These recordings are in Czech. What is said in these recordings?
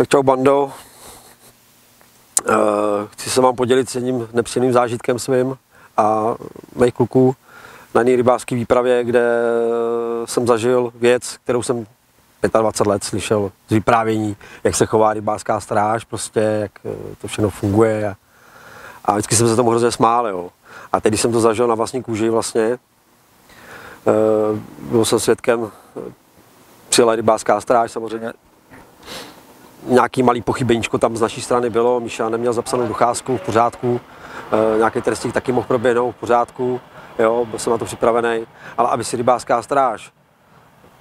Tak čau bando. Chci se vám podělit s jedním nepříjemným zážitkem svým a mých kluků na jiné rybářské výpravě, kde jsem zažil věc, kterou jsem 25 let slyšel z vyprávění, jak se chová rybářská stráž, prostě jak to všechno funguje a vždycky jsem se tomu hrozně smál, jo. A teď, když jsem to zažil na vlastní kůži vlastně, byl jsem svědkem, přijela rybářská stráž, samozřejmě nějaký malý pochybeníčko tam z naší strany bylo, Míša neměl zapsanou docházku, v pořádku, nějaký trestník taky mohl proběhnout, v pořádku, jo, byl jsem na to připravený, ale aby si rybářská stráž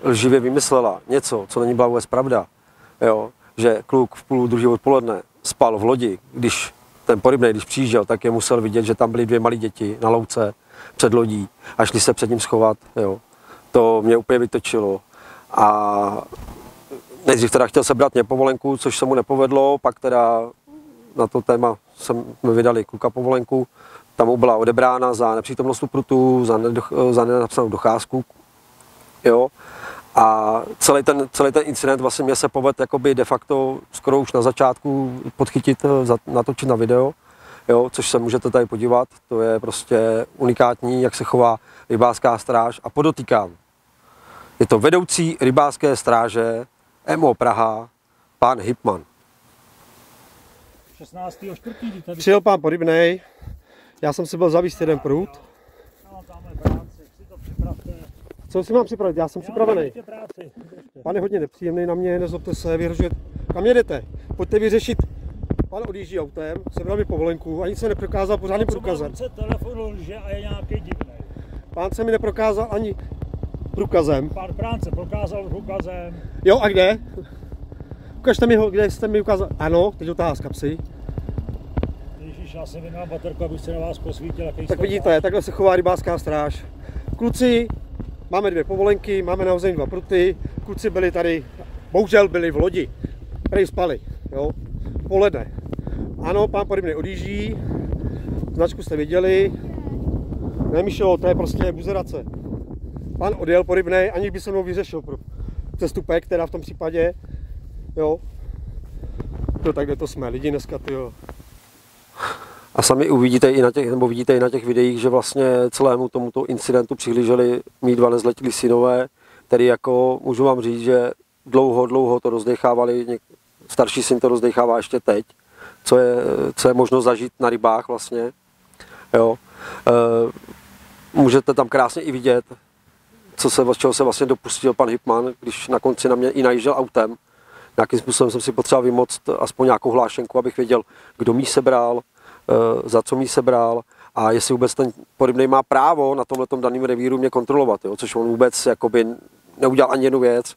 lživě vymyslela něco, co není byla vůbec pravda, jo, že kluk v 1:30 odpoledne spal v lodi, když ten porybnej, když přijížděl, tak je musel vidět, že tam byly 2 malé děti na louce před lodí a šli se před ním schovat, jo. To mě úplně vytočilo a nejdřív teda chtěl sebrat mě povolenku, což se mu nepovedlo, pak teda na to téma jsme vydali kluka povolenku, tam mu byla odebrána za nepřítomnost prutu, za nenapsanou docházku, jo. A celý ten incident vlastně mě se povedl jakoby de facto skoro už na začátku podchytit, natočit na video, jo, což se můžete tady podívat, to je prostě unikátní, jak se chová rybářská stráž a podotýkám, je to vedoucí rybářské stráže MO Praha, pán Hipman. 16.4. Přijel pán Porybnej, já jsem si byl zavíst jeden prut. Co si mám připravit? Já jsem připravený. Pan je hodně nepříjemný na mě, nezlobte se, vyhrožuje. Kam jedete? Pojďte vyřešit. Pan odjíždí autem, sebral mi povolenku, ani se neprokázal pořádným průkazem. Telefonu lže a je nějaký divný. Pán se mi neprokázal ani průkazem. Pán se prokázal průkazem. Jo, a kde? Ukažte mi ho, kde jste mi ukázal. Ano, teď otahá z kapsy. Ježíš, já jsem vynal baterku, abych se na vás posvítil. Tak vidíte, takhle se chová rybářská stráž. Kluci, máme 2 povolenky, máme nahozený 2 pruty. Kluci byli tady, bohužel byli v lodi. Prej spali, jo, poledne. Ano, pán Porybnej odjíždí. Značku jste viděli. Ne, Míšo, to je prostě buzerace. Pan odjel Porybnej, aniž by se mnou vyřešil pro přestupek, teda v tom případě, jo. To tak, kde to jsme, lidi dneska, tyjo. A sami uvidíte i na těch, nebo vidíte i na těch videích, že vlastně celému tomuto incidentu přihlíželi mý 2 nezletilí synové, který jako můžu vám říct, že dlouho to rozdechávali, starší syn to rozdechává ještě teď, co je možno zažít na rybách vlastně, jo. Můžete tam krásně i vidět, čeho se vlastně dopustil pan Hipman, když na konci na mě i najížděl autem. Nějakým způsobem jsem si potřeboval vymoct aspoň nějakou hlášenku, abych věděl, kdo mi sebral, za co mi sebral a jestli vůbec ten Porybnej má právo na tomhletom daném revíru mě kontrolovat, jo? Což on vůbec jakoby neudělal ani jednu věc.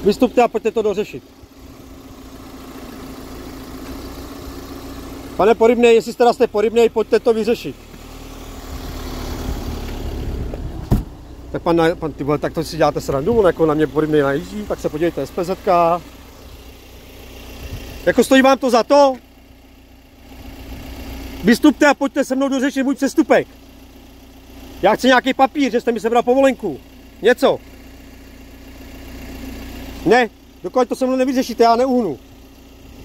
Vystupte a pojďte to dořešit. Pane Porybnej, jestli jste Porybnej, pojďte to vyřešit. Tak pan ty vole, tak to si děláte srandu, on jako na mě Porybnej najíždí, tak se podívejte, SPZ-ka. Jako stojí vám to za to? Vystupte a pojďte se mnou dořešit můj přestupek. Já chci nějaký papír, že jste mi sebral povolenku. Něco. Ne, dokud to se mnou nevyřešíte, já neuhnu.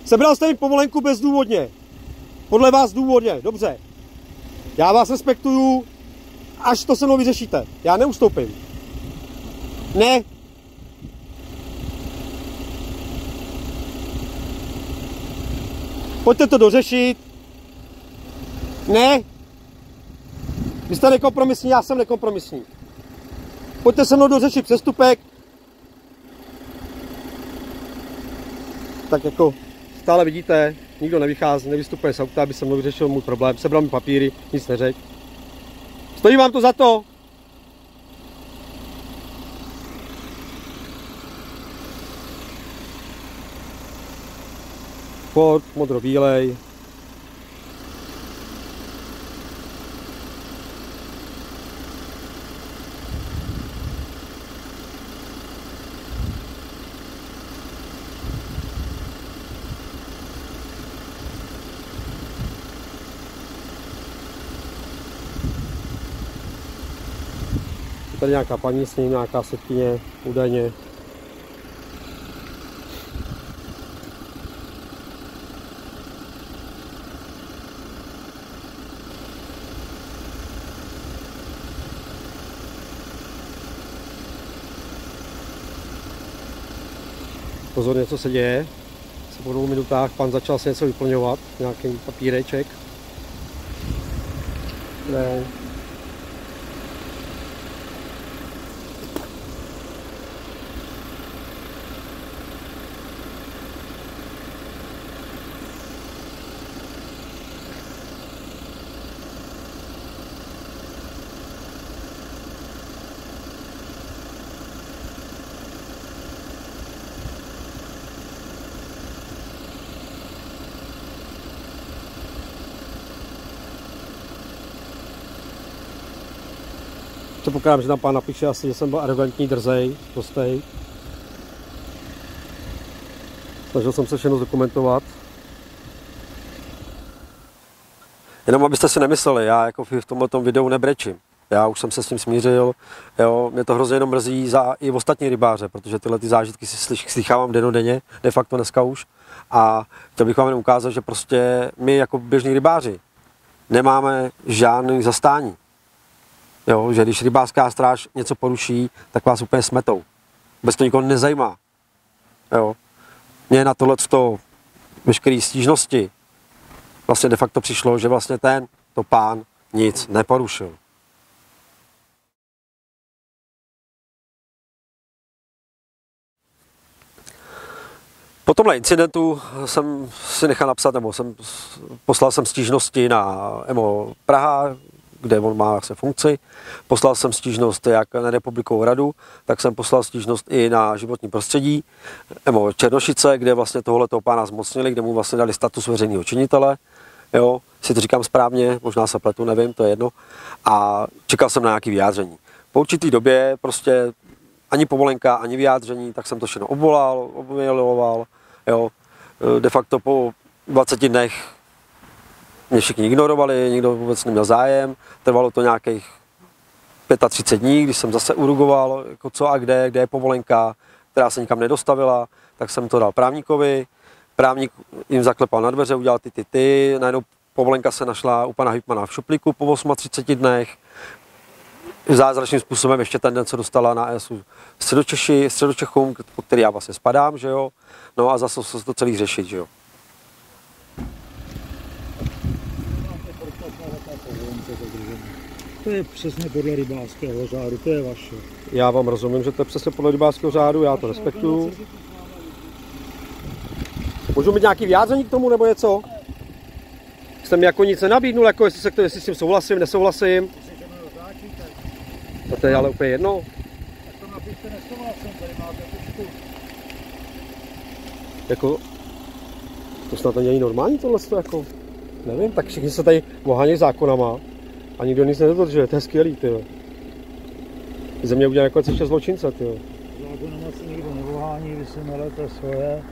Sebral jste mi povolenku bezdůvodně. Podle vás důvodně, dobře. Já vás respektuju, až to se mnou vyřešíte. Já neustoupím. Ne. Pojďte to dořešit. Ne. Vy jste nekompromisní, já jsem nekompromisní. Pojďte se mnou dořešit přestupek. Tak jako stále vidíte, nikdo nevychází, nevystupuje z auta, aby se mnou vyřešil můj problém. Sebral mi papíry, nic neřekl. Stojí vám to za to? Ford, modro-bílej. Tady nějaká paní s ním, nějaká setkyně, údajně. Pozorně, co se děje. Po 2 minutách pan začal si něco vyplňovat, nějaký papíreček. Ne. Předpokládám, že tam pán napíše asi, že jsem byl arrogantní, drzej, prostej. Snažil jsem se všechno dokumentovat. Jenom abyste si nemysleli, já jako v tomto videu nebrečím. Já už jsem se s tím smířil, jo, mě to hrozně jenom mrzí za i ostatní rybáře, protože tyhle ty zážitky si slychávám dennodenně, de facto dneska už. A chtěl bych vám jen ukázat, že prostě my jako běžní rybáři nemáme žádný zastání. Jo, že když rybářská stráž něco poruší, tak vás úplně smetou. Vůbec to nikoho nezajímá. Jo. Mně na tohleto veškeré stížnosti vlastně de facto přišlo, že vlastně to pán nic neporušil. Po tomhle incidentu jsem si nechal napsat, nebo poslal jsem stížnosti na EMO Praha, kde on má vlastně funkci. Poslal jsem stížnost jak na Republikovou radu, tak jsem poslal stížnost i na životní prostředí, EMO Černošice, kde vlastně tohoto pána zmocnili, kde mu vlastně dali status veřejného činitele. Jo, si to říkám správně, možná se pletu, nevím, to je jedno. A čekal jsem na nějaké vyjádření. Po určitý době prostě ani povolenka, ani vyjádření, tak jsem to všechno obvolal, jo. De facto po 20 dnech mě všichni ignorovali, nikdo vůbec neměl zájem. Trvalo to nějakých 35 dní, když jsem zase urugoval, jako co a kde je povolenka, která se nikam nedostavila, tak jsem to dal právníkovi. Právník jim zaklepal na dveře, udělal ty. Najednou povolenka se našla u pana hejtmana v šuplíku po 38 dnech. Zázračným způsobem ještě ten den se dostala na ESU Středočechům, po který já vlastně spadám, že jo. No a zase se to celý řešit, že jo. To je přesně podle rybářského řádu, to je vaše. Já vám rozumím, že to je přesně podle rybářského řádu, já to respektuju. Můžu mít nějaký vyjádření k tomu nebo něco? Jste mi jako nic nenabídnul, jako jestli s tím souhlasím, nesouhlasím. To je ale úplně jedno. Tak to napište nesouhlasím, tady máte tušku. Jako, to snad není normální tohle, jako, nevím, tak všichni se tady ohánějí zákonama a nikdo nic nedodržuje, to je skvělý, tyjo. Země udělá jako ještě zločince, tyjo. Zákonama se nikdo neohání, vy si melete svoje.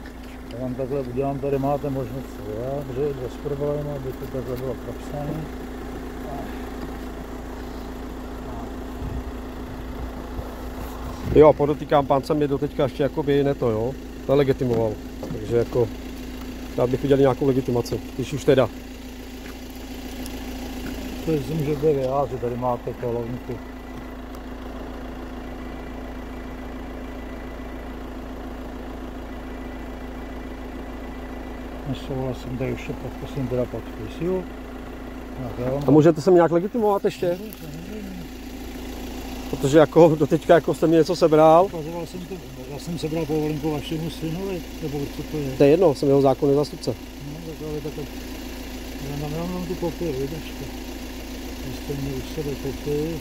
Já vám takhle udělám, tady máte možnost vyjádřit bez problémů, aby to takhle bylo propsané. Jo, podotýkám, pán se mě doteďka ještě jakoby neto, jo, nelegitimoval, takže jako, já bych udělal nějakou legitimaci, když už teda. To si můžete vyjádřit, tady máte kolovníky. Nesouhlasím, tady už pokusím teda podpisu. A můžete se mě nějak legitimovat ještě? Protože jako doteďka jako jste mi něco sebral. Já jsem sebral povolenku vašemu synovi, nebo co to je? To je jedno, jsem jeho zákonný zástupce. No, takhle. Já mám tu kopii, vidíte. Vy jste měli u sebe kopii.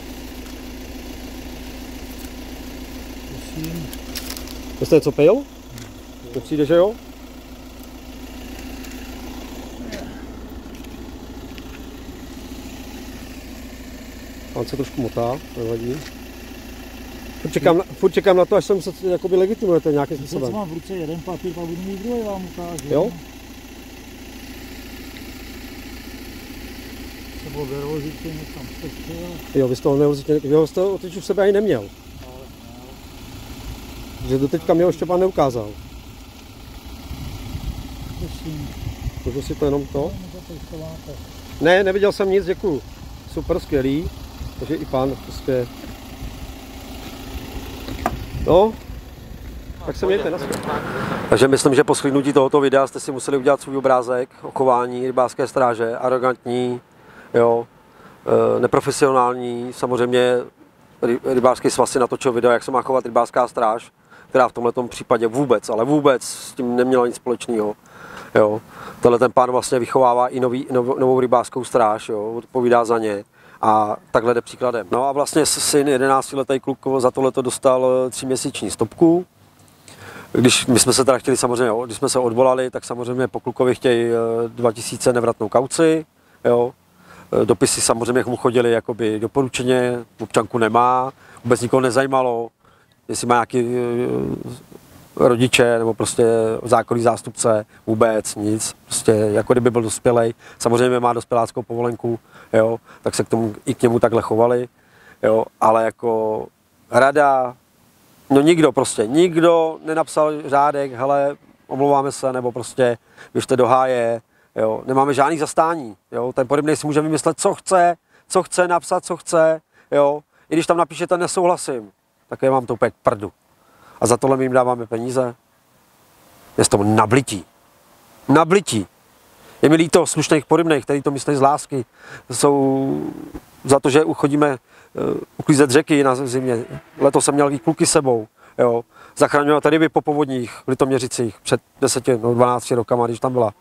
Prosím. Vy jste něco pil? To přijde, že jo? Pán se trošku motá, nevadí. Furt čekám na to, až jsem se jakoby legitimujete nějakým způsobem. Já mám v ruce jeden papír, pak budu mít druhý, vám ukážu. Jo? Se bylo nervozitě někam strčil. Jo, vy jste ho nervozitě, vy jste ho teď už sebe ani neměl. Že doteďka mě ho Štěpán neukázal. Prosím. Můžu si to jenom to? Ne, neviděl jsem nic, děkuju. Super, skvělý. Takže i pán prostě... No. Tak se mějte, naschle. Takže myslím, že po shlédnutí tohoto videa jste si museli udělat svůj obrázek o chování rybářské stráže, arrogantní, jo, neprofesionální. Samozřejmě rybářský svaz si natočil video, jak se má chovat rybářská stráž, která v tomto případě vůbec, ale vůbec s tím neměla nic společného. Jo. Tenhle ten pán vlastně vychovává i novou rybářskou stráž, jo, odpovídá za ně a takhle jde příkladem. No a vlastně syn 11letý kluk za tohleto dostal 3měsíční stopku. Když my jsme se teda chtěli samozřejmě, když jsme se odvolali, tak samozřejmě po klukovi chtějí 2000 nevratnou kauci, jo. Dopisy samozřejmě mu chodili jakoby doporučeně, občanku nemá, vůbec nikoho nezajímalo, jestli má nějaký rodiče nebo prostě zákonný zástupce, vůbec nic, prostě jako kdyby byl dospělej, samozřejmě má dospěláckou povolenku, jo, tak se k němu takhle chovali, jo, ale jako rada, no nikdo nenapsal řádek, hele, omlouváme se, nebo prostě běžte do háje, jo, nemáme žádný zastání, jo, ten podobný si může vymyslet, co chce, napsat, co chce, jo, i když tam napíšete nesouhlasím, tak je vám to úplně k prdu. A za tohle my jim dáváme peníze. Je z toho nablití. Je mi líto slušných podobných, kteří to myslí z lásky, jsou za to, že chodíme uklízet řeky na zimě. Letos jsem měl i kluky s sebou, jo, zachraňovat ryby po povodních v Litoměřicích před 12 rokama, když tam byla,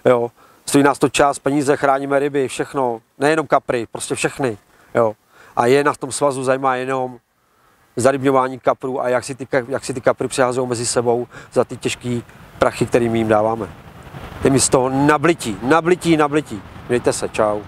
jo. Stojí nás to čas, peníze, chráníme ryby, všechno, nejenom kapry, prostě všechny, jo. A je nás v tom svazu zajímá jenom zarybňování kaprů a jak si ty kapry přehazují mezi sebou za ty těžké prachy, které my jim dáváme. Je mi z toho nablití. Mějte se, čau.